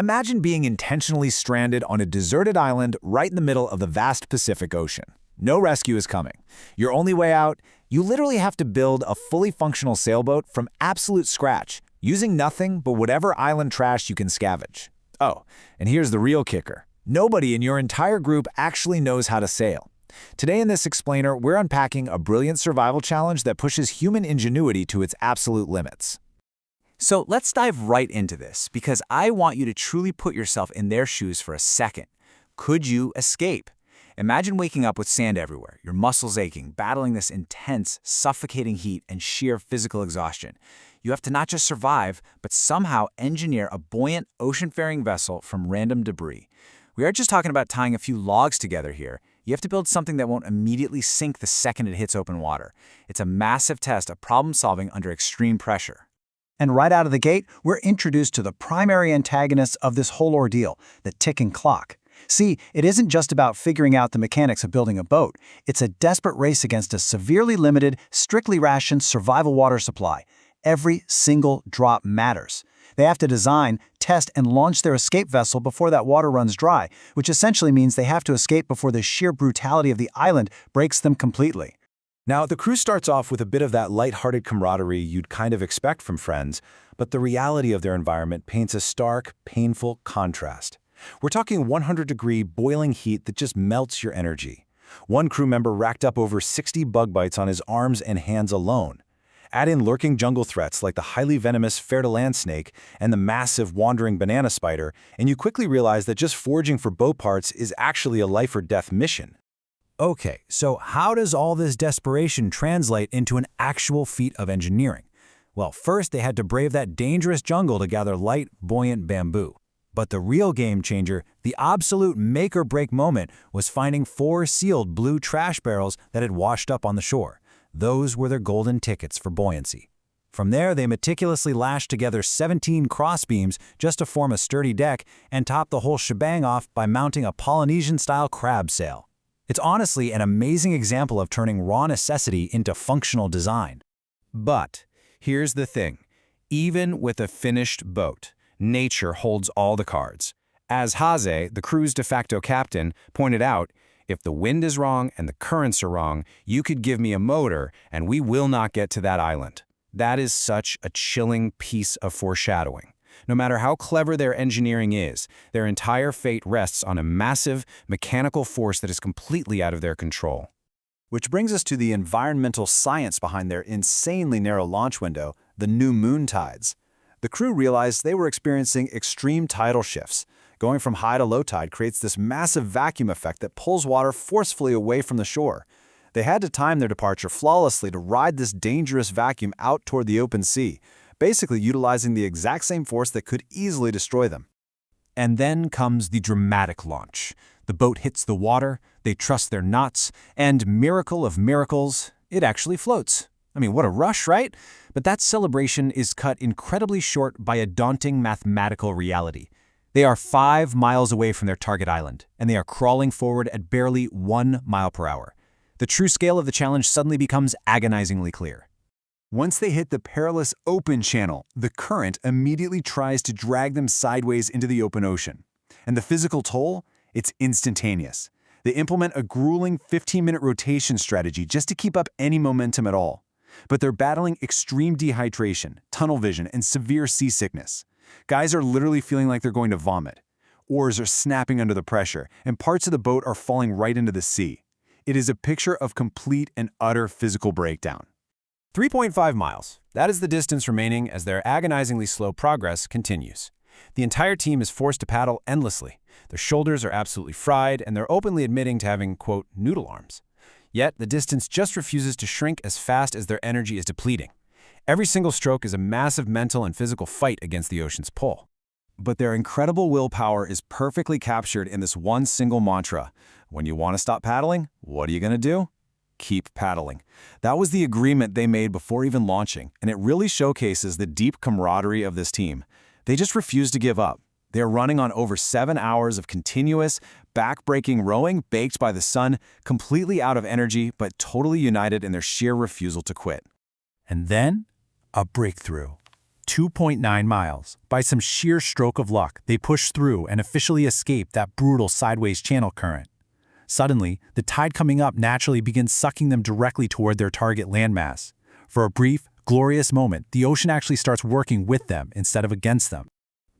Imagine being intentionally stranded on a deserted island right in the middle of the vast Pacific Ocean. No rescue is coming. Your only way out? You literally have to build a fully functional sailboat from absolute scratch, using nothing but whatever island trash you can scavenge. Oh, and here's the real kicker. Nobody in your entire group actually knows how to sail. Today in this explainer, we're unpacking a brilliant survival challenge that pushes human ingenuity to its absolute limits. So let's dive right into this, because I want you to truly put yourself in their shoes for a second. Could you escape? Imagine waking up with sand everywhere, your muscles aching, battling this intense, suffocating heat and sheer physical exhaustion. You have to not just survive, but somehow engineer a buoyant, ocean-faring vessel from random debris. We aren't just talking about tying a few logs together here. You have to build something that won't immediately sink the second it hits open water. It's a massive test of problem-solving under extreme pressure. And right out of the gate, we're introduced to the primary antagonists of this whole ordeal, the ticking clock. See, it isn't just about figuring out the mechanics of building a boat. It's a desperate race against a severely limited, strictly rationed survival water supply. Every single drop matters. They have to design, test, and launch their escape vessel before that water runs dry, which essentially means they have to escape before the sheer brutality of the island breaks them completely. Now, the crew starts off with a bit of that lighthearted camaraderie you'd kind of expect from friends, but the reality of their environment paints a stark, painful contrast. We're talking 100-degree boiling heat that just melts your energy. One crew member racked up over 60 bug bites on his arms and hands alone. Add in lurking jungle threats like the highly venomous fer-de-lance snake and the massive wandering banana spider, and you quickly realize that just foraging for boat parts is actually a life-or-death mission. Okay, so how does all this desperation translate into an actual feat of engineering? Well, first they had to brave that dangerous jungle to gather light, buoyant bamboo. But the real game changer, the absolute make-or-break moment, was finding 4 sealed blue trash barrels that had washed up on the shore. Those were their golden tickets for buoyancy. From there, they meticulously lashed together 17 crossbeams just to form a sturdy deck and topped the whole shebang off by mounting a Polynesian-style crab sail. It's honestly an amazing example of turning raw necessity into functional design. But here's the thing. Even with a finished boat, nature holds all the cards. As Haze, the crew's de facto captain, pointed out, if the wind is wrong and the currents are wrong, you could give me a motor and we will not get to that island. That is such a chilling piece of foreshadowing. No matter how clever their engineering is, their entire fate rests on a massive mechanical force that is completely out of their control. Which brings us to the environmental science behind their insanely narrow launch window, the new moon tides. The crew realized they were experiencing extreme tidal shifts. Going from high to low tide creates this massive vacuum effect that pulls water forcefully away from the shore. They had to time their departure flawlessly to ride this dangerous vacuum out toward the open sea, basically utilizing the exact same force that could easily destroy them. And then comes the dramatic launch. The boat hits the water, they trust their knots, and miracle of miracles, it actually floats. I mean, what a rush, right? But that celebration is cut incredibly short by a daunting mathematical reality. They are 5 miles away from their target island, and they are crawling forward at barely 1 mile per hour. The true scale of the challenge suddenly becomes agonizingly clear. Once they hit the perilous open channel, the current immediately tries to drag them sideways into the open ocean. And the physical toll? It's instantaneous. They implement a grueling 15-minute rotation strategy just to keep up any momentum at all. But they're battling extreme dehydration, tunnel vision, and severe seasickness. Guys are literally feeling like they're going to vomit. Oars are snapping under the pressure, and parts of the boat are falling right into the sea. It is a picture of complete and utter physical breakdown. 3.5 miles. That is the distance remaining as their agonizingly slow progress continues. The entire team is forced to paddle endlessly. Their shoulders are absolutely fried, and they're openly admitting to having, quote, noodle arms. Yet, the distance just refuses to shrink as fast as their energy is depleting. Every single stroke is a massive mental and physical fight against the ocean's pull. But their incredible willpower is perfectly captured in this one single mantra. When you want to stop paddling, what are you going to do? Keep paddling. That was the agreement they made before even launching, and it really showcases the deep camaraderie of this team. They just refuse to give up. They're running on over 7 hours of continuous, back-breaking rowing baked by the sun, completely out of energy but totally united in their sheer refusal to quit. And then, a breakthrough. 2.9 miles. By some sheer stroke of luck, they push through and officially escape that brutal sideways channel current. Suddenly, the tide coming up naturally begins sucking them directly toward their target landmass. For a brief, glorious moment, the ocean actually starts working with them instead of against them.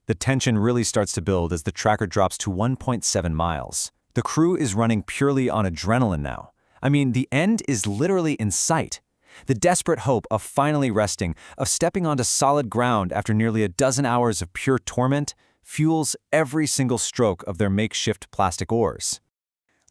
The tension really starts to build as the tracker drops to 1.7 miles. The crew is running purely on adrenaline now. I mean, the end is literally in sight. The desperate hope of finally resting, of stepping onto solid ground after nearly a dozen hours of pure torment, fuels every single stroke of their makeshift plastic oars.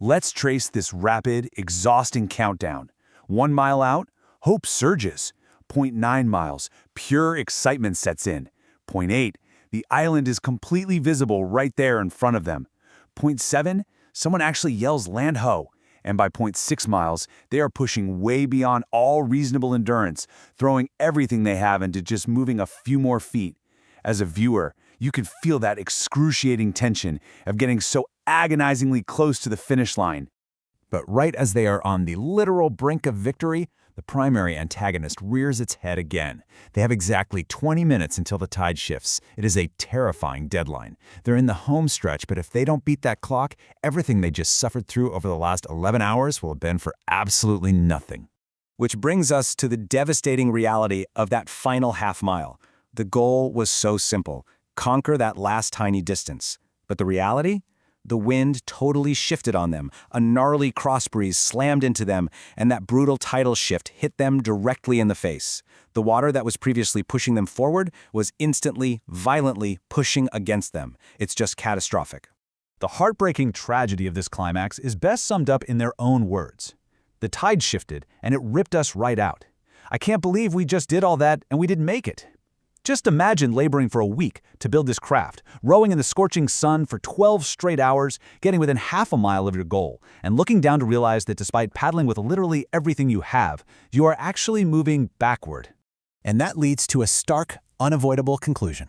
Let's trace this rapid, exhausting countdown. 1 mile out, hope surges. 0.9 miles, pure excitement sets in. 0.8, the island is completely visible right there in front of them. 0.7, someone actually yells land ho. And by 0.6 miles, they are pushing way beyond all reasonable endurance, throwing everything they have into just moving a few more feet. As a viewer, you can feel that excruciating tension of getting so agonizingly close to the finish line. But right as they are on the literal brink of victory, the primary antagonist rears its head again. They have exactly 20 minutes until the tide shifts. It is a terrifying deadline. They're in the home stretch, but if they don't beat that clock, everything they just suffered through over the last 11 hours will have been for absolutely nothing. Which brings us to the devastating reality of that final half mile. The goal was so simple: conquer that last tiny distance. But the reality? The wind totally shifted on them, a gnarly cross breeze slammed into them, and that brutal tidal shift hit them directly in the face. The water that was previously pushing them forward was instantly, violently pushing against them. It's just catastrophic. The heartbreaking tragedy of this climax is best summed up in their own words. The tide shifted, and it ripped us right out. I can't believe we just did all that and we didn't make it. Just imagine laboring for a week to build this craft, rowing in the scorching sun for 12 straight hours, getting within half a mile of your goal, and looking down to realize that despite paddling with literally everything you have, you are actually moving backward. And that leads to a stark, unavoidable conclusion.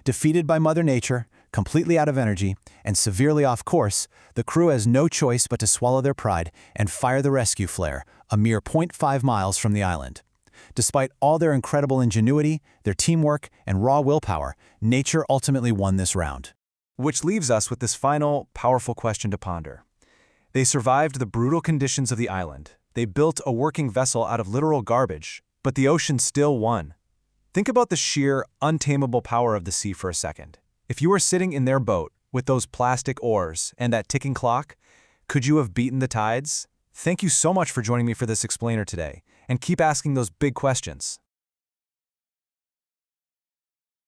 Defeated by Mother Nature, completely out of energy, and severely off course, the crew has no choice but to swallow their pride and fire the rescue flare, a mere 0.5 miles from the island. Despite all their incredible ingenuity, their teamwork, and raw willpower, nature ultimately won this round. Which leaves us with this final, powerful question to ponder. They survived the brutal conditions of the island. They built a working vessel out of literal garbage, but the ocean still won. Think about the sheer, untamable power of the sea for a second. If you were sitting in their boat with those plastic oars and that ticking clock, could you have beaten the tides? Thank you so much for joining me for this explainer today, and keep asking those big questions.